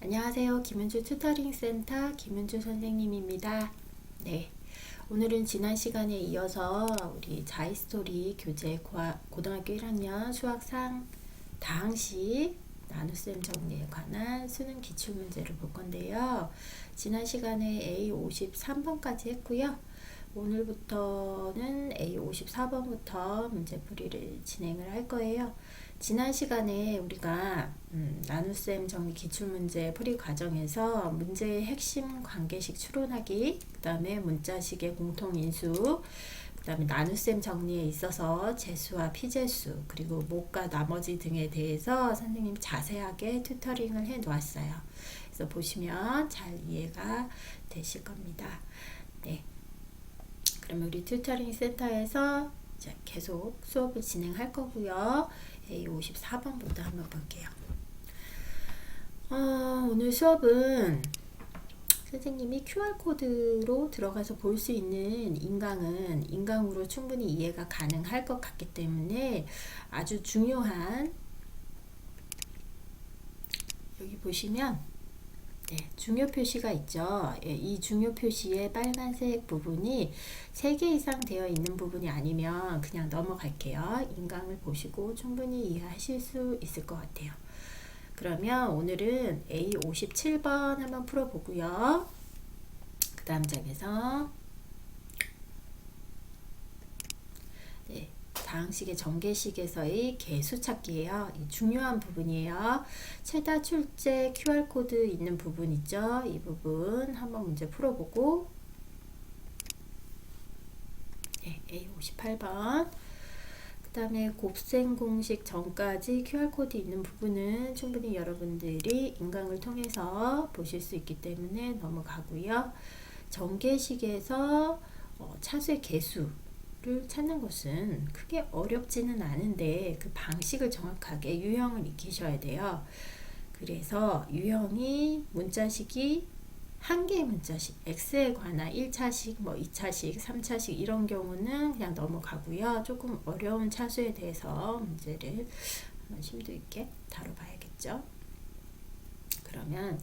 안녕하세요. 김은주 튜터링 센터 김은주 선생님입니다. 네. 오늘은 지난 시간에 이어서 우리 자이스토리 교재 고등학교 1학년 수학상 다항식 나눗셈 정리에 관한 수능 기출문제를 볼 건데요. 지난 시간에 A 53번까지 했고요. 오늘부터는 A 54번부터 문제풀이를 진행을 할 거예요. 지난 시간에 우리가 나눗셈 정리 기출문제 풀이 과정에서 문제의 핵심 관계식 추론하기, 그 다음에 문자식의 공통인수, 그 다음에 나눗셈 정리에 있어서 재수와 피재수, 그리고 목과 나머지 등에 대해서 선생님이 자세하게 튜터링을 해 놓았어요. 그래서 보시면 잘 이해가 되실 겁니다. 네. 그러면 우리 튜터링 센터에서 이제 계속 수업을 진행할 거고요. A 54번부터 한번 볼게요. 오늘 수업은 선생님이 QR코드로 들어가서 볼 수 있는 인강은 인강으로 충분히 이해가 가능할 것 같기 때문에 아주 중요한, 여기 보시면 중요 표시가 있죠. 이 중요 표시의 빨간색 부분이 3개 이상 되어 있는 부분이 아니면 그냥 넘어갈게요. 인강을 보시고 충분히 이해하실 수 있을 것 같아요. 그러면 오늘은 A 57번 한번 풀어보고요. 그 다음 장에서 다항식의 전개식에서의 개수 찾기예요. 중요한 부분이에요. 최다 출제 QR코드 있는 부분 있죠. 이 부분 한번 문제 풀어보고 A 58번 그 다음에 곱셈 공식 전까지 QR코드 있는 부분은 충분히 여러분들이 인강을 통해서 보실 수 있기 때문에 넘어가고요. 전개식에서 차수의 개수를 찾는 것은 크게 어렵지는 않은데 그 방식을 정확하게 유형을 익히셔야 돼요. 그래서 유형이 문자식이 한 개의 문자식, x에 관한 1차식, 2차식, 3차식 이런 경우는 그냥 넘어가고요. 조금 어려운 차수에 대해서 문제를 한번 심도 있게 다뤄봐야겠죠. 그러면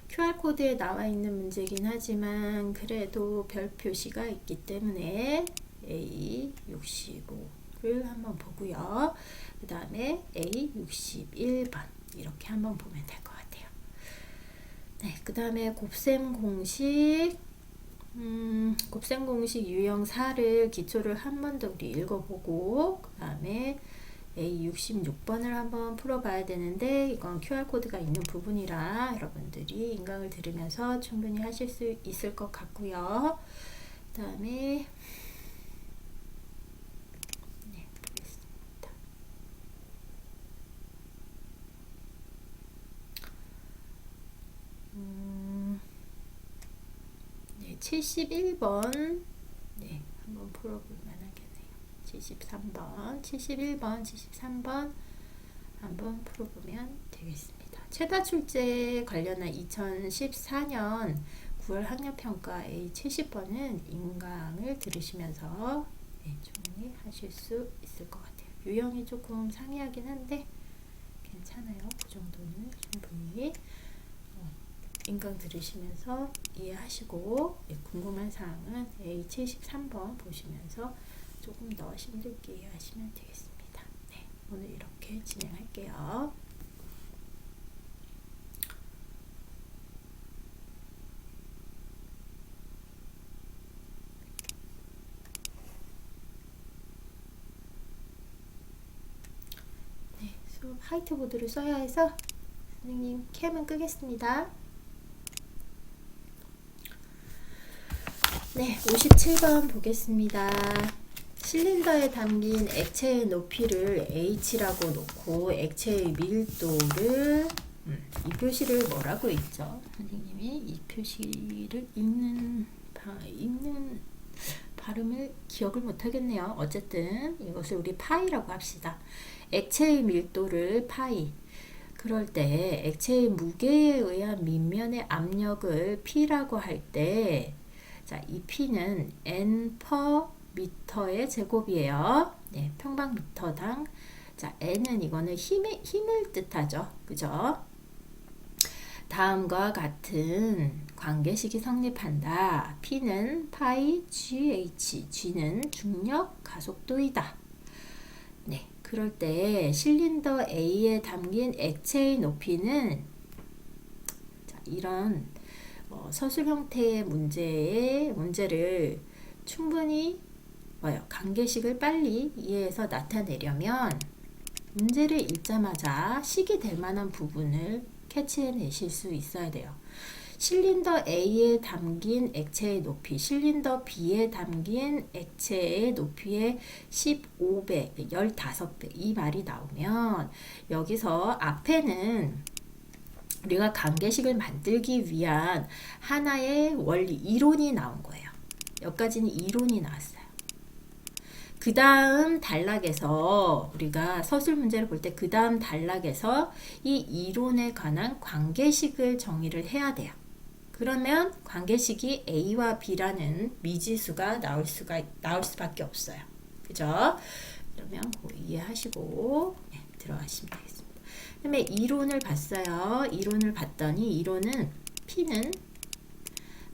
QR코드에 나와 있는 문제긴 하지만 그래도 별 표시가 있기 때문에 A65를 한번 보고요. 그 다음에 A61번 이렇게 한번 보면 될 것 같아요. 네, 그 다음에 곱셈 공식 곱셈 공식 유형 4를 기초를 한 번 더 우리 읽어보고 그 다음에 A66번을 한번 풀어봐야 되는데 이건 QR코드가 있는 부분이라 여러분들이 인강을 들으면서 충분히 하실 수 있을 것 같고요. 그 다음에 보겠습니다. 71번 한번 풀어볼 만하겠네요. 73번, 71번, 73번 한번 풀어보면 되겠습니다. 최다 출제 관련한 2014년 9월 학력평가 A70번은 인강을 들으시면서 충분히 하실 수 있을 것 같아요. 유형이 조금 상이하긴 한데 괜찮아요. 그 정도는 충분히 인강 들으시면서 이해하시고 궁금한 사항은 A73번 보시면서 조금 더 힘들게 이해하시면 되겠습니다. 네, 오늘 이렇게 진행할게요. 수업 화이트보드를 써야 해서 선생님 캠은 끄겠습니다. 네, 57번 보겠습니다. 실린더에 담긴 액체의 높이를 h라고 놓고 액체의 밀도를 이 표시를 뭐라고 읽죠? 선생님이 이 표시를 읽는 발음을 기억을 못하겠네요. 어쨌든 이것을 우리 파이라고 합시다. 액체의 밀도를 파이. 그럴 때 액체의 무게에 의한 밑면의 압력을 P라고 할 때 이 P는 N per 미터의 제곱이에요. 평방미터당. N은 이거는 힘을 뜻하죠. 그죠? 다음과 같은 관계식이 성립한다. P는 파이 GH, G는 중력 가속도이다. 네, 그럴 때 실린더 A에 담긴 액체의 높이는 이런 서술 형태의 문제를 충분히 관계식을 빨리 이해해서 나타내려면 문제를 읽자마자 식이 될 만한 부분을 캐치해내실 수 있어야 돼요. 실린더 A에 담긴 액체의 높이, 실린더 B에 담긴 액체의 높이의 15배, 15배 이 말이 나오면 여기서 앞에는 우리가 관계식을 만들기 위한 하나의 원리, 이론이 나온 거예요. 여기까지는 이론이 나왔어요. 그 다음 단락에서 우리가 서술 문제를 볼 때 그 다음 단락에서 이 이론에 관한 관계식을 정의를 해야 돼요. 그러면 관계식이 A와 B라는 미지수가 나올 수밖에 없어요. 그죠? 그러면 이해하시고 들어가시면 되겠습니다. 그 다음에 이론을 봤어요. 이론을 봤더니 이론은 P는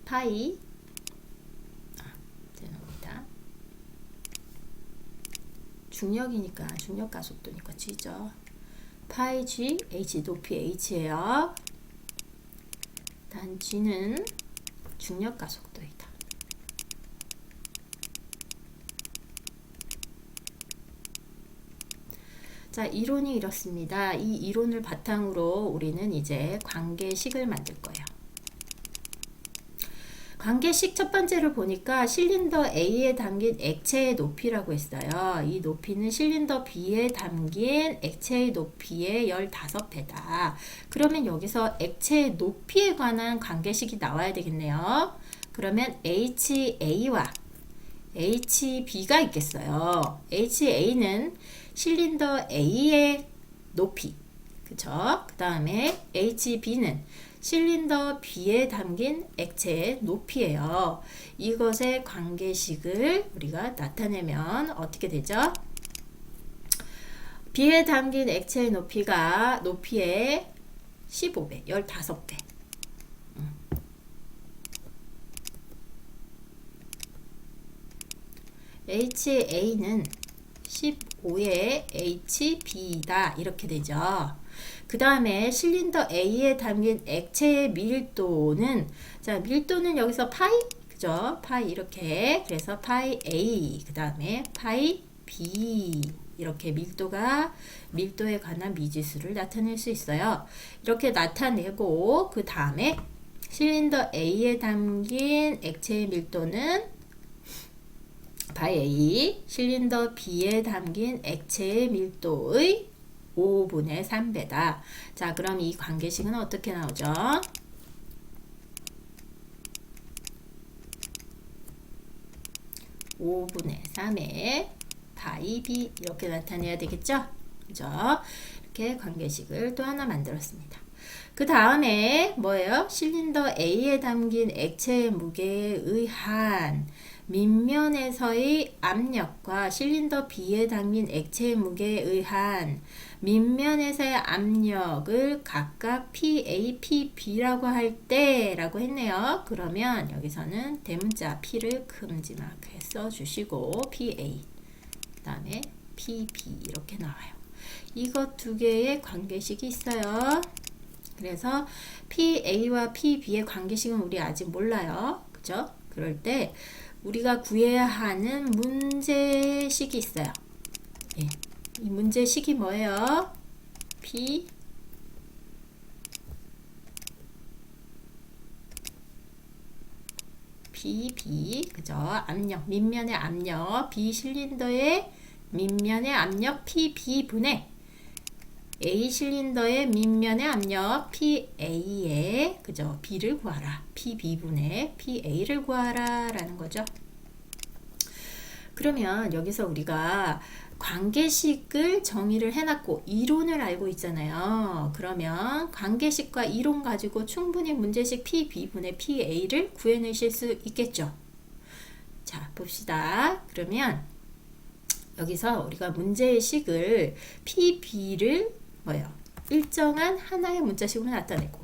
파이 중력이니까 중력 가속도니까 G죠. 파이 G, H 높이 H예요. 단 G는 중력 가속도이다. 자, 이론이 이렇습니다. 이 이론을 바탕으로 우리는 이제 관계식을 만들 거예요. 관계식 첫 번째를 보니까 실린더 A에 담긴 액체의 높이라고 했어요. 이 높이는 실린더 B에 담긴 액체의 높이의 15배다. 그러면 여기서 액체의 높이에 관한 관계식이 나와야 되겠네요. 그러면 HA와 HB가 있겠어요. HA는 실린더 A의 높이, 그쵸? 그 다음에 HB는 실린더 B에 담긴 액체의 높이예요. 이것의 관계식을 우리가 나타내면 어떻게 되죠? B에 담긴 액체의 높이가 높이의 15배, 15배. HA는 15의 HB이다. 이렇게 되죠. 그 다음에 실린더 A에 담긴 액체의 밀도는, 자, 밀도는 여기서 파이, 그죠? 파이 이렇게, 그래서 파이 A, 그 다음에 파이 B, 이렇게 밀도에 관한 미지수를 나타낼 수 있어요. 이렇게 나타내고, 그 다음에 실린더 A에 담긴 액체의 밀도는 파이 A, 실린더 B에 담긴 액체의 밀도의 5분의 3배다. 자, 그럼 이 관계식은 어떻게 나오죠? (5분의 3의 파이 B) 이렇게 나타내야 되겠죠? 그죠? 이렇게 관계식을 또 하나 만들었습니다. 그 다음에 뭐예요? 실린더 A에 담긴 액체의 무게에 의한 밑면에서의 압력과 실린더 B에 담긴 액체의 무게에 의한 밑면에서의 압력을 각각 PA, PB라고 할 때 라고 했네요. 그러면 여기서는 대문자 P를 큼지막하게 써주시고 PA, 그 다음에 PB 이렇게 나와요. 이것 두 개의 관계식이 있어요. 그래서 PA와 PB의 관계식은 우리 아직 몰라요. 그죠? 그럴 때 우리가 구해야 하는 문제식이 있어요. 예. 이 문제식이 뭐예요? P, B, 그죠? 압력, 밑면의 압력, B 실린더의 밑면의 압력 PB분의 A 실린더의 밑면의 압력 PA의, 그죠? B를 구하라. PB분의 PA를 구하라 라는 거죠. 그러면 여기서 우리가 관계식을 정의를 해놨고 이론을 알고 있잖아요. 그러면 관계식과 이론 가지고 충분히 문제식 PB분의 PA를 구해내실 수 있겠죠. 자, 봅시다. 그러면 여기서 우리가 문제의 식을 PB를 뭐예요? 일정한 하나의 문자식으로 나타내고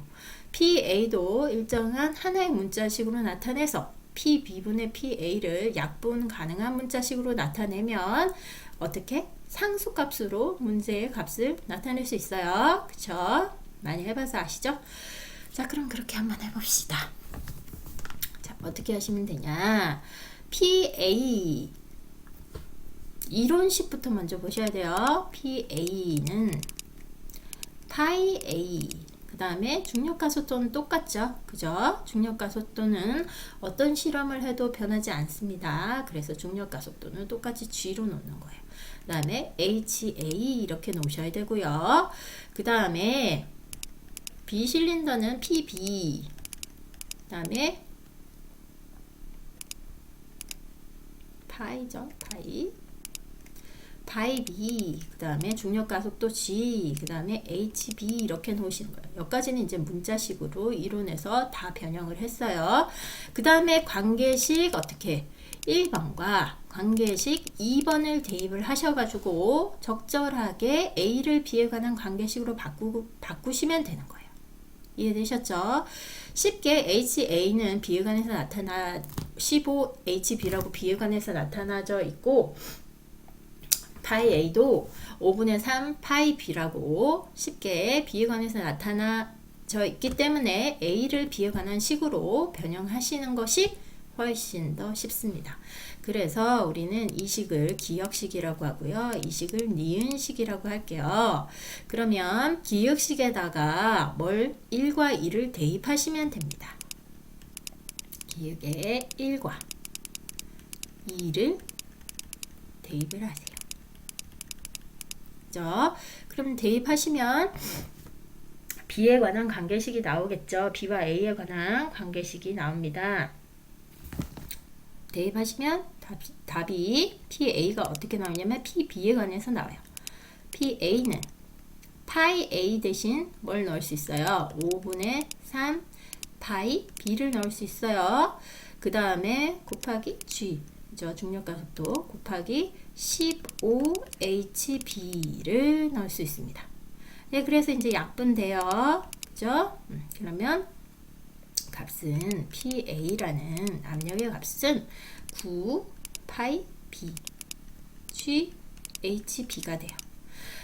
PA도 일정한 하나의 문자식으로 나타내서 PB분의 PA를 약분 가능한 문자식으로 나타내면 어떻게? 상수값으로 문제의 값을 나타낼 수 있어요. 그쵸? 많이 해봐서 아시죠? 자, 그럼 그렇게 한번 해봅시다. 자, 어떻게 하시면 되냐? PA 이론식부터 먼저 보셔야 돼요. PA는 파이 A 그 다음에 중력가속도는 똑같죠. 그죠? 중력가속도는 어떤 실험을 해도 변하지 않습니다. 그래서 중력가속도는 똑같이 G로 놓는 거예요. 그 다음에 HA 이렇게 놓으셔야 되고요. 그 다음에 B실린더는 PB 그 다음에 파이죠. 파이 B 그 다음에 중력가속도 G 그 다음에 HB 이렇게 놓으시는 거예요. 여기까지는 이제 문자식으로 이론에서 다 변형을 했어요. 그 다음에 관계식 어떻게 1번과 관계식 2번을 대입을 하셔가지고 적절하게 A를 B에 관한 관계식으로 바꾸시면 되는 거예요. 이해되셨죠? 쉽게 HA는 B에 관해서 15HB라고 B에 관해서 나타나져 있고 파이 A도 5분의 3 파이 B라고 쉽게 B에 관해서 나타나져 있기 때문에 A를 B에 관한 식으로 변형하시는 것이 훨씬 더 쉽습니다. 그래서 우리는 이 식을 기역식이라고 하고요. 이 식을 니은식이라고 할게요. 그러면 기역식에다가 1과 2를 대입하시면 됩니다. 기역에 1과 2를 대입을 하세요. 그죠? 그럼 대입하시면 B에 관한 관계식이 나오겠죠. B와 A에 관한 관계식이 나옵니다. 대입하시면 답이 PA가 어떻게 나오냐면 PB에 관해서 나와요. PA는 파이 A 대신 뭘 넣을 수 있어요? 5분의 3 파이 B를 넣을 수 있어요. 그 다음에 곱하기 G 그죠? 중력가속도 곱하기 15HB를 넣을 수 있습니다. 네, 그래서 이제 약분돼요. 그죠? 그러면 값은 PA라는 압력의 값은 9 파이 B GHB가 돼요.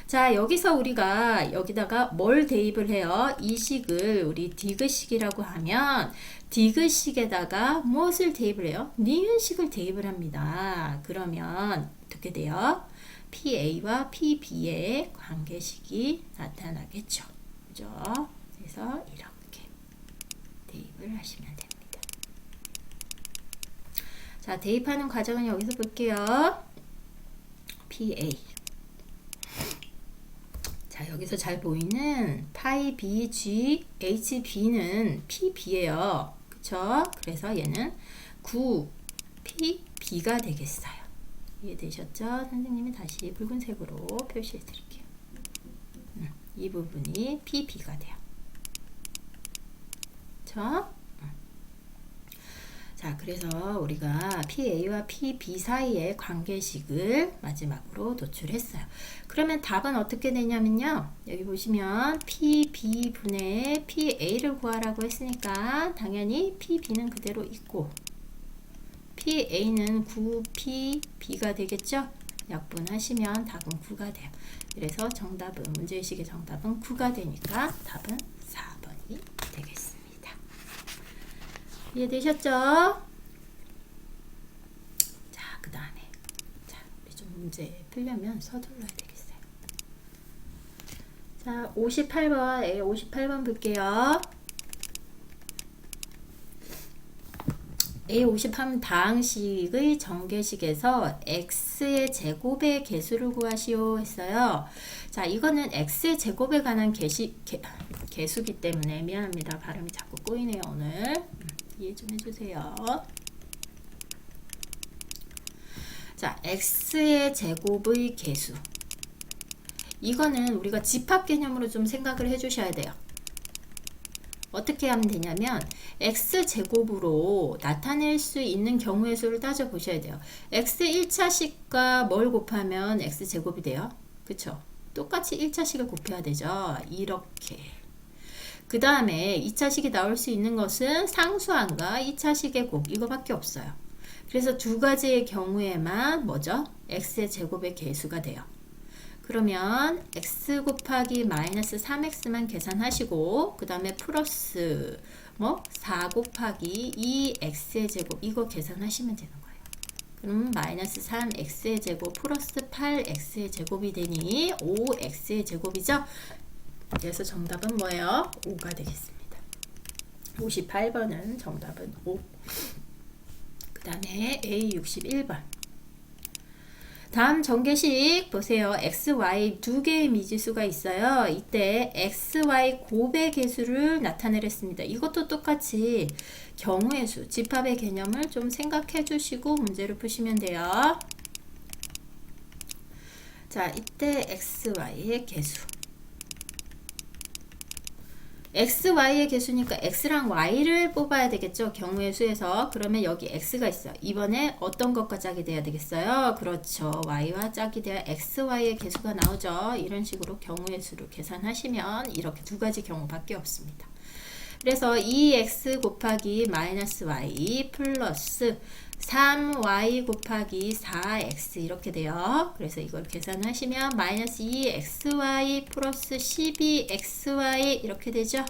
자, 여기서 우리가 여기다가 뭘 대입을 해요? 이 식을 우리 디귿식이라고 하면 디귿식에다가 무엇을 대입을 해요? 니은식을 대입을 합니다. 그러면 어떻게 돼요? PA와 PB의 관계식이 나타나겠죠. 그죠? 그래서 이렇게 대입을 하시면 됩니다. 자, 대입하는 과정은 여기서 볼게요. PA 자, 여기서 잘 보이는 파이 B, G, HB는 PB예요. 그쵸? 그래서 얘는 9 PB가 되겠어요. 이해되셨죠? 선생님이 다시 붉은색으로 표시해 드릴게요. 이 부분이 PB가 돼요. 그쵸? 자, 그래서 우리가 PA와 PB 사이의 관계식을 마지막으로 도출했어요. 그러면 답은 어떻게 되냐면요. 여기 보시면 PB분의 PA를 구하라고 했으니까 당연히 PB는 그대로 있고 PA는 9PB가 되겠죠? 약분하시면 답은 9가 돼요. 그래서 정답은 문제의식의 정답은 9가 되니까 답은 4번이 되겠습니다. 이해되셨죠? 자, 그 다음에 우리 좀 문제 풀려면 서둘러야 되겠어요. 자, 58번 58번 볼게요. A50 다항식의 정계식에서 x의 제곱의 개수를 구하시오 했어요. 자, 이거는 x의 제곱에 관한 개수기 때문에 미안합니다. 발음이 자꾸 꼬이네요, 오늘. 이해 좀 해주세요. 자, x의 제곱의 개수. 이거는 우리가 집합 개념으로 좀 생각을 해주셔야 돼요. 어떻게 하면 되냐면 x제곱으로 나타낼 수 있는 경우의 수를 따져보셔야 돼요. x 1차식과 뭘 곱하면 x제곱이 돼요? 그쵸? 똑같이 1차식을 곱해야 되죠. 이렇게. 그 다음에 2차식이 나올 수 있는 것은 상수항과 2차식의 곱 이거밖에 없어요. 그래서 두 가지의 경우에만 뭐죠? x의 제곱의 계수가 돼요. 그러면 x 곱하기 마이너스 3x만 계산하시고 그 다음에 플러스 4 곱하기 2x의 제곱 이거 계산하시면 되는 거예요. 그럼 마이너스 3x의 제곱 플러스 8x의 제곱이 되니 5x의 제곱이죠. 그래서 정답은 뭐예요? 5가 되겠습니다. 58번은 정답은 5. 그 다음에 A61번. 다음 전개식 보세요. x, y 두 개의 미지수가 있어요. 이때 x, y 곱의 개수를 나타내랬습니다. 이것도 똑같이 경우의 수, 집합의 개념을 좀 생각해 주시고 문제를 푸시면 돼요. 자, 이때 x, y의 개수. x, y의 개수니까 x랑 y를 뽑아야 되겠죠. 경우의 수에서. 그러면 여기 x가 있어요. 이번에 어떤 것과 짝이 돼야 되겠어요? 그렇죠. y와 짝이 돼야 x, y의 개수가 나오죠. 이런 식으로 경우의 수를 계산하시면 이렇게 두 가지 경우밖에 없습니다. 그래서 2x 곱하기 마이너스 y 플러스 3y 곱하기 4x 이렇게 돼요. 그래서 이걸 계산하시면 마이너스 2xy 플러스 12xy 이렇게 되죠.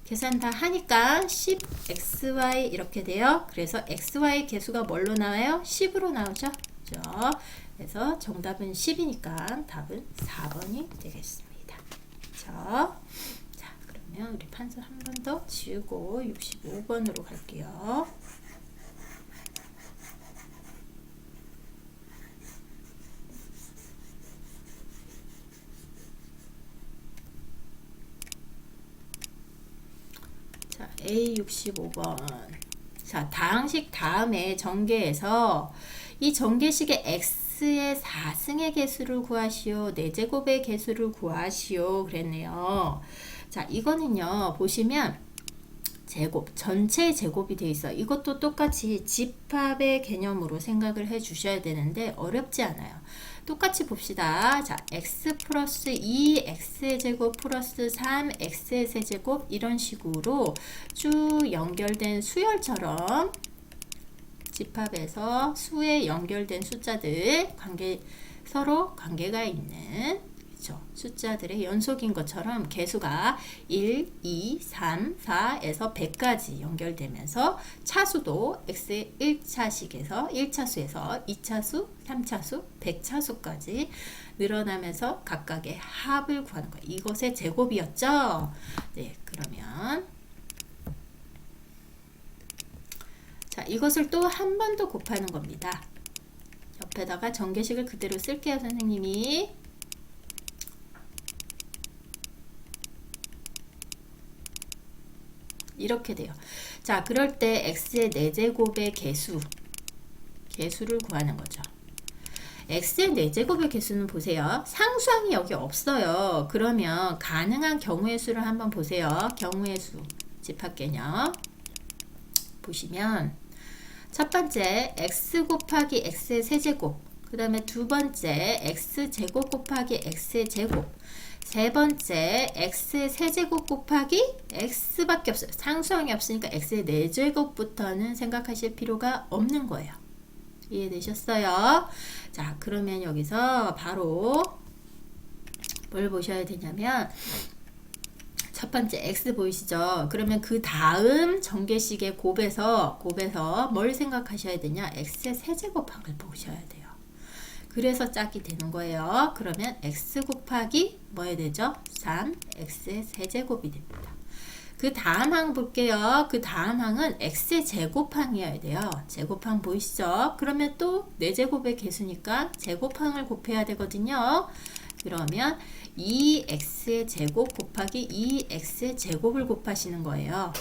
계산 다 하니까 10xy 이렇게 돼요. 그래서 xy 개수가 뭘로 나와요? 10으로 나오죠. 그렇죠? 그래서 정답은 10이니까 답은 4번이 되겠습니다. 그렇죠? 자, 그러면 우리 판서 한 번 더 지우고 65번으로 갈게요. 자, A65번. 자, 다항식 다음에 전개에서 이 전개식의 x의 4승의 개수를 구하시오. 4제곱의 개수를 구하시오. 그랬네요. 자, 이거는요. 보시면 제곱, 전체 제곱이 되어 있어요. 이것도 똑같이 집합의 개념으로 생각을 해 주셔야 되는데 어렵지 않아요. 똑같이 봅시다. 자, x 플러스 2x의 제곱 플러스 3x의 세제곱 이런 식으로 쭉 연결된 수열처럼 집합에서 수에 연결된 숫자들 서로 관계가 있는 숫자들의 연속인 것처럼 개수가 1, 2, 3, 4에서 100까지 연결되면서 차수도 x의 1차식에서 1차수에서 2차수, 3차수, 100차수까지 늘어나면서 각각의 합을 구하는 거예요. 이것의 제곱이었죠? 네, 그러면 자, 이것을 또 한 번 더 곱하는 겁니다. 옆에다가 전개식을 그대로 쓸게요, 선생님이. 이렇게 돼요. 자, 그럴 때 x의 4제곱의 개수를 구하는 거죠. x의 4제곱의 개수는 보세요. 상수항이 여기 없어요. 그러면 가능한 경우의 수를 한번 보세요. 경우의 수, 집합 개념. 보시면 첫 번째 x 곱하기 x의 세제곱, 그 다음에 두 번째 x제곱 곱하기 x의 제곱, 세 번째 x의 세제곱 곱하기 x밖에 없어요. 상수항이 없으니까 x의 4제곱부터는 생각하실 필요가 없는 거예요. 이해되셨어요? 자, 그러면 여기서 바로 뭘 보셔야 되냐면 첫 번째 x 보이시죠? 그러면 그 다음 전개식의 곱에서 뭘 생각하셔야 되냐? x의 세제곱항을 보셔야 돼요. 그래서 짝이 되는 거예요. 그러면 x 곱하기 뭐 해야 되죠? 3x의 세제곱이 됩니다. 그 다음 항 볼게요. 그 다음 항은 x의 제곱항이어야 돼요. 제곱항 보이시죠? 그러면 또 4제곱의 개수니까 제곱항을 곱해야 되거든요. 그러면 2x의 제곱 곱하기 2x의 제곱을 곱하시는 거예요.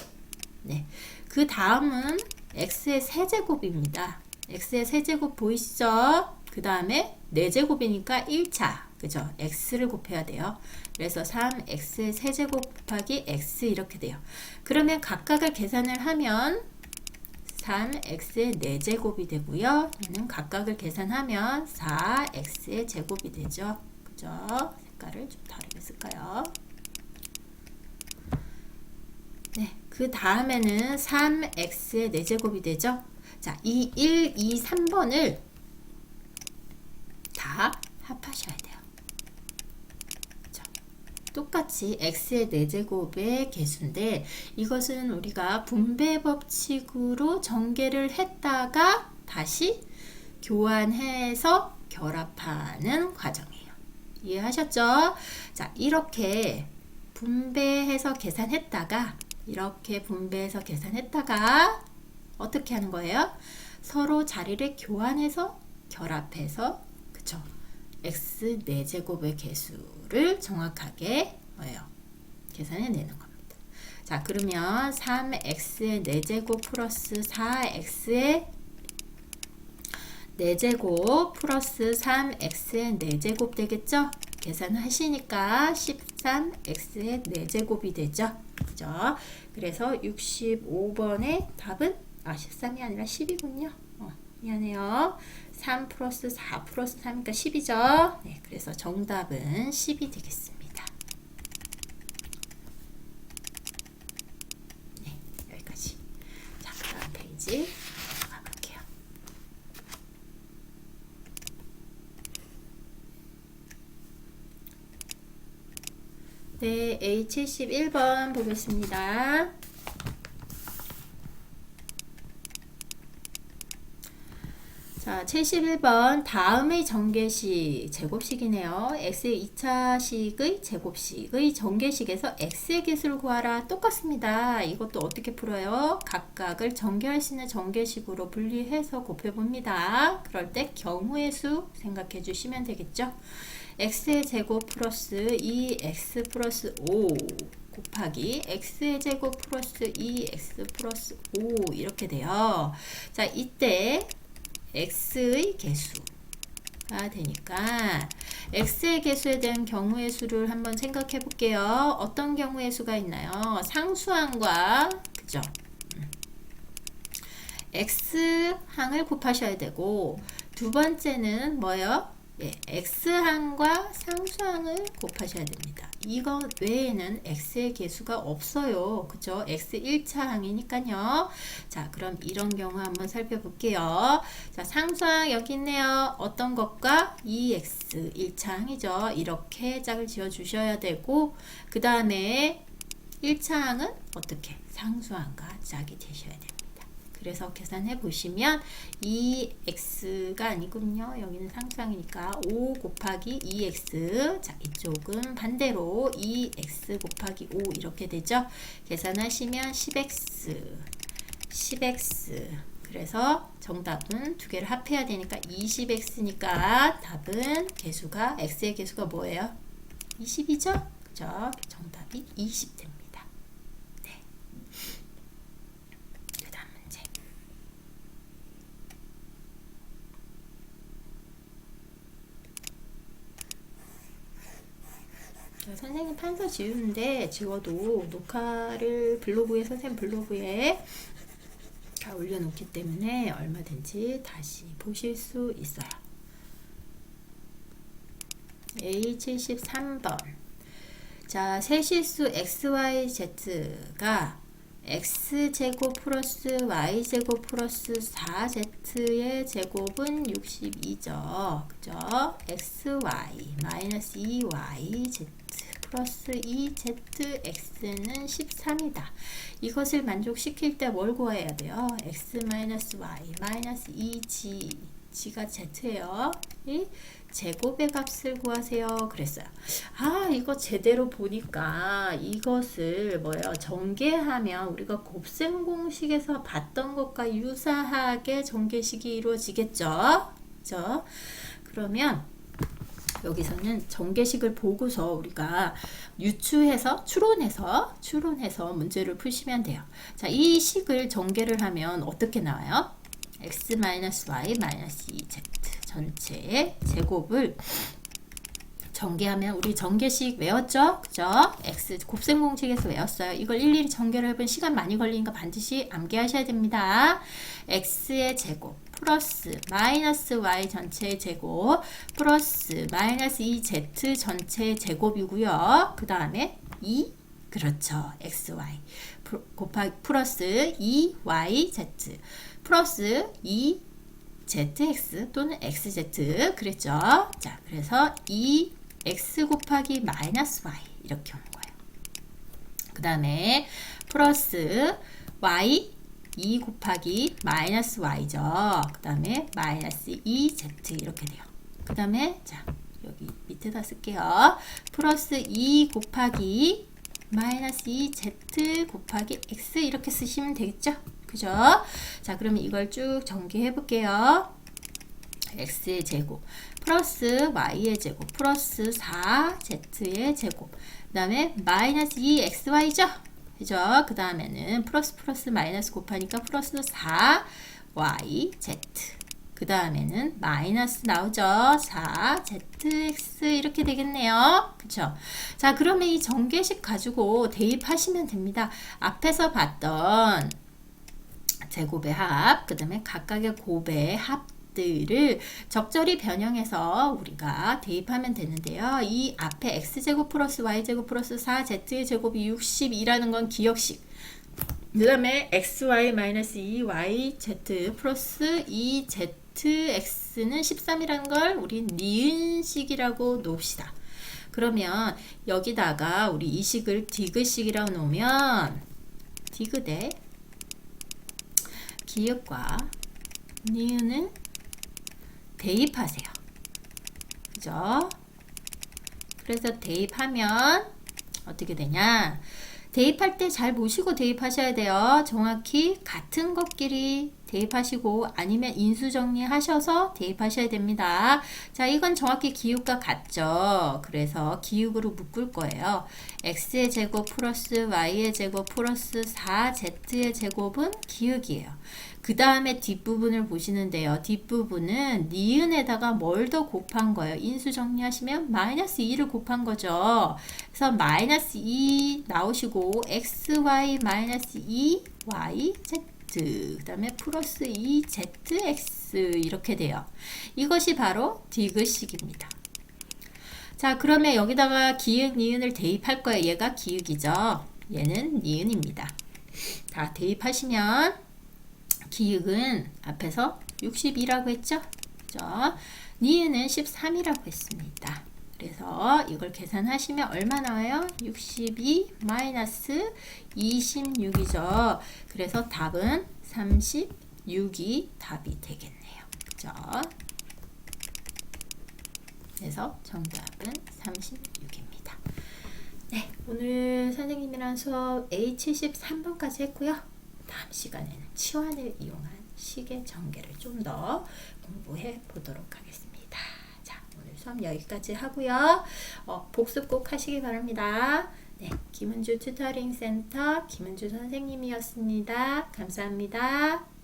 네. 그 다음은 x의 세제곱입니다. x의 세제곱 보이시죠? 그 다음에 4제곱이니까 1차, 그죠? x를 곱해야 돼요. 그래서 3x의 세제곱 곱하기 x 이렇게 돼요. 그러면 각각을 계산을 하면 3x의 4제곱이 되고요. 얘는 각각을 계산하면 4x의 제곱이 되죠. 그죠? 색깔을 좀 다르게 쓸까요? 네, 그 다음에는 3x의 4제곱이 되죠. 자, 이 1, 2, 3번을 다 합하셔야 돼요. 그쵸? 똑같이 x의 4제곱의 개수인데 이것은 우리가 분배 법칙으로 전개를 했다가 다시 교환해서 결합하는 과정이에요. 이해하셨죠? 자, 이렇게 분배해서 계산했다가 어떻게 하는 거예요? 서로 자리를 교환해서 결합해서 그쵸? x 4제곱의 개수를 정확하게 뭐예요? 계산해내는 겁니다. 자, 그러면 3x의 4제곱 플러스 4x의 4제곱 플러스 3x의 4제곱 되겠죠? 계산하시니까 13x의 4제곱이 되죠? 그죠? 그래서 65번의 답은 13이 아니라 10이군요. 미안해요. 3 플러스 4 플러스 3이니까 10이죠? 네, 그래서 정답은 10이 되겠습니다. 네, 여기까지. 자, 그 다음 페이지 가볼게요. 네, A71번 보겠습니다. 자, 71번 다음의 전개식 제곱식이네요. x의 2차식의 제곱식의 전개식에서 x의 개수를 구하라. 똑같습니다. 이것도 어떻게 풀어요? 각각을 전개할 수 있는 전개식으로 분리해서 곱해봅니다. 그럴 때 경우의 수 생각해 주시면 되겠죠. x의 제곱 플러스 2x 플러스 5 곱하기 x의 제곱 플러스 2x 플러스 5 이렇게 돼요. 자, 이때 x의 개수가 되니까 x의 개수에 대한 경우의 수를 한번 생각해 볼게요. 어떤 경우의 수가 있나요? 상수항과 그죠? x항을 곱하셔야 되고 두 번째는 뭐예요? 예, x항과 상수항을 곱하셔야 됩니다. 이거 외에는 x의 개수가 없어요. 그죠? x 1차항이니까요. 자, 그럼 이런 경우 한번 살펴볼게요. 자, 상수항 여기 있네요. 어떤 것과 2x 1차항이죠. 이렇게 짝을 지어 주셔야 되고 그 다음에 1차항은 어떻게? 상수항과 짝이 되셔야 됩니다. 그래서 계산해 보시면 2x가 아니군요. 여기는 상수항이니까 5 곱하기 2x. 자, 이쪽은 반대로 2x 곱하기 5 이렇게 되죠. 계산하시면 10x. 그래서 정답은 두 개를 합해야 되니까 20x니까 답은 개수가 x의 개수가 뭐예요? 20이죠? 그죠? 정답이 20 됩니다. 선생님 판서 지우는데 지워도 녹화를 블로그에 선생님 블로그에 다 올려놓기 때문에 얼마든지 다시 보실 수 있어요. A73번. 자, 세실수 XYZ가 x제곱 플러스 y제곱 플러스 4z의 제곱은 62죠. 그죠? xy 마이너스 2yz 플러스 2zx는 13이다. 이것을 만족시킬 때 뭘 구해야 돼요? x 마이너스 y 마이너스 2g g가 z예요. 이 제곱의 값을 구하세요. 그랬어요. 아, 이거 제대로 보니까 이것을 뭐예요? 전개하면 우리가 곱셈 공식에서 봤던 것과 유사하게 전개식이 이루어지겠죠? 그죠? 그러면 여기서는 전개식을 보고서 우리가 유추해서 추론해서 문제를 푸시면 돼요. 자, 이 식을 전개를 하면 어떻게 나와요? x-y-2z 전체의 제곱을 전개하면 우리 전개식 외웠죠? 그죠? x 곱셈 공식에서 외웠어요. 이걸 일일이 전개를 해본 시간 많이 걸리니까 반드시 암기하셔야 됩니다. x의 제곱 플러스 마이너스 y 전체의 제곱 플러스 마이너스 2z 전체의 제곱이고요. 그 다음에 2 그렇죠. xy 곱하기 플러스 2yz 플러스 2zx 또는 xz 그랬죠. 자, 그래서 2x 곱하기 마이너스 y 이렇게 오는 거예요. 그 다음에 플러스 y 2 곱하기 마이너스 y죠. 그 다음에 마이너스 2z 이렇게 돼요. 그 다음에 자 여기 밑에다 쓸게요. 플러스 2 곱하기 마이너스 2z 곱하기 x 이렇게 쓰시면 되겠죠? 그죠? 자, 그러면 이걸 쭉 전개해 볼게요. x의 제곱 플러스 y의 제곱 플러스 4z의 제곱 그 다음에 마이너스 2xy죠? 그죠? 그 다음에는 플러스 플러스 마이너스 곱하니까 플러스 4yz 그 다음에는 마이너스 나오죠. 4zx 이렇게 되겠네요. 그쵸? 자, 그러면 이 전개식 가지고 대입하시면 됩니다. 앞에서 봤던 제곱의 합, 그 다음에 각각의 곱의 합들을 적절히 변형해서 우리가 대입하면 되는데요. 이 앞에 x제곱 플러스 y제곱 플러스 4z의 제곱이 60이라는 건 기억식. 그 다음에 xy 마이너스 2yz 플러스 2zx는 13이라는 걸 우리 니은식이라고 놓읍시다. 그러면 여기다가 우리 이 식을 디귿식이라고 놓으면 디귿에 기역과 니은을 대입하세요. 그죠? 그래서 대입하면 어떻게 되냐? 대입할 때 잘 보시고 대입하셔야 돼요. 정확히 같은 것끼리 대입하시고 아니면 인수정리 하셔서 대입하셔야 됩니다. 자, 이건 정확히 기울과 같죠. 그래서 기울으로 묶을 거예요. x의 제곱 플러스 y의 제곱 플러스 4z의 제곱은 기울이에요. 그 다음에 뒷부분을 보시는데요. 뒷부분은 니은에다가 뭘 더 곱한 거예요. 인수 정리하시면 마이너스 2를 곱한 거죠. 그래서 마이너스 2 나오시고 xy 마이너스 2yz 그 다음에 플러스 2zx 이렇게 돼요. 이것이 바로 디귿식입니다. 자, 그러면 여기다가 기역, 니은을 대입할 거예요. 얘가 기역이죠. 얘는 니은입니다. 다 대입하시면 기역은 앞에서 62라고 했죠? 그죠? 니은은 13이라고 했습니다. 그래서 이걸 계산하시면 얼마 나와요? 62 마이너스 26이죠. 그래서 답은 36이 답이 되겠네요. 그죠? 그래서 정답은 36입니다. 네, 오늘 선생님이랑 수업 A73번까지 했고요. 다음 시간에는 치환을 이용한 식의 전개를 좀 더 공부해 보도록 하겠습니다. 자, 오늘 수업 여기까지 하고요. 복습 꼭 하시기 바랍니다. 네, 김은주 튜터링 센터 김은주 선생님이었습니다. 감사합니다.